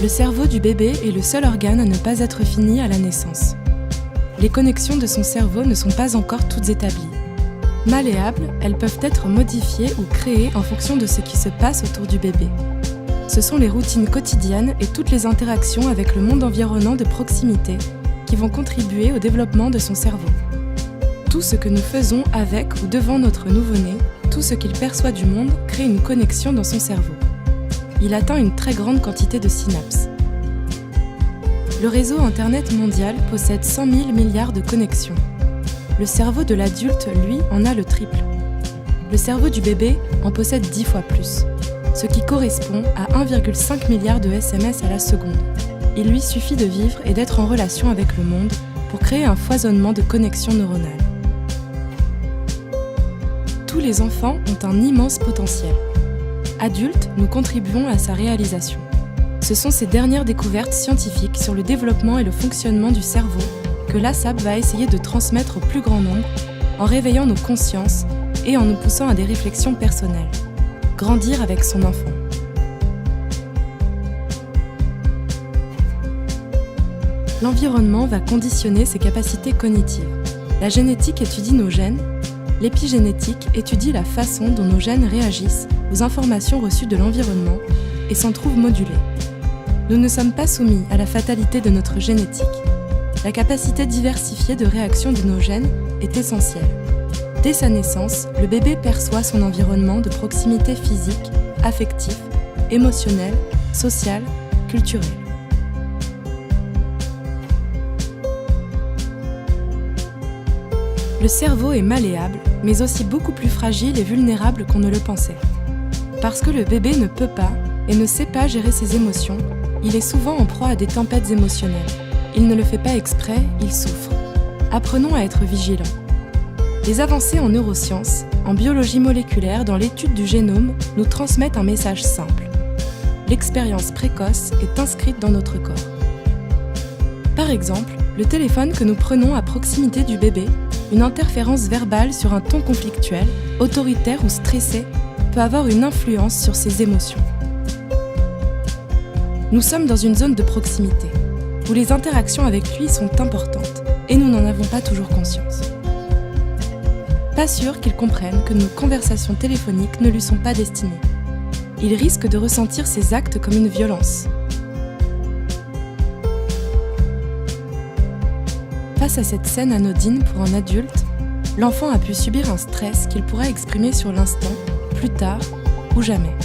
Le cerveau du bébé est le seul organe à ne pas être fini à la naissance. Les connexions de son cerveau ne sont pas encore toutes établies. Malléables, elles peuvent être modifiées ou créées en fonction de ce qui se passe autour du bébé. Ce sont les routines quotidiennes et toutes les interactions avec le monde environnant de proximité qui vont contribuer au développement de son cerveau. Tout ce que nous faisons avec ou devant notre nouveau-né, tout ce qu'il perçoit du monde crée une connexion dans son cerveau. Il atteint une très grande quantité de synapses. Le réseau Internet mondial possède 100 000 milliards de connexions. Le cerveau de l'adulte, lui, en a le triple. Le cerveau du bébé en possède 10 fois plus, ce qui correspond à 1,5 milliard de SMS à la seconde. Il lui suffit de vivre et d'être en relation avec le monde pour créer un foisonnement de connexions neuronales. Tous les enfants ont un immense potentiel. Adultes, nous contribuons à sa réalisation. Ce sont ces dernières découvertes scientifiques sur le développement et le fonctionnement du cerveau que l'ASAP va essayer de transmettre au plus grand nombre en réveillant nos consciences et en nous poussant à des réflexions personnelles. Grandir avec son enfant. L'environnement va conditionner ses capacités cognitives. La génétique étudie nos gènes. L'épigénétique étudie la façon dont nos gènes réagissent aux informations reçues de l'environnement et s'en trouvent modulées. Nous ne sommes pas soumis à la fatalité de notre génétique. La capacité diversifiée de réaction de nos gènes est essentielle. Dès sa naissance, le bébé perçoit son environnement de proximité physique, affectif, émotionnel, social, culturel. Le cerveau est malléable, mais aussi beaucoup plus fragile et vulnérable qu'on ne le pensait. Parce que le bébé ne peut pas et ne sait pas gérer ses émotions, il est souvent en proie à des tempêtes émotionnelles. Il ne le fait pas exprès, il souffre. Apprenons à être vigilants. Les avancées en neurosciences, en biologie moléculaire, dans l'étude du génome, nous transmettent un message simple. L'expérience précoce est inscrite dans notre corps. Par exemple, le téléphone que nous prenons à proximité du bébé, une interférence verbale sur un ton conflictuel, autoritaire ou stressé, peut avoir une influence sur ses émotions. Nous sommes dans une zone de proximité, où les interactions avec lui sont importantes, et nous n'en avons pas toujours conscience. Pas sûr qu'il comprenne que nos conversations téléphoniques ne lui sont pas destinées. Il risque de ressentir ces actes comme une violence. Face à cette scène anodine pour un adulte, l'enfant a pu subir un stress qu'il pourra exprimer sur l'instant, plus tard ou jamais.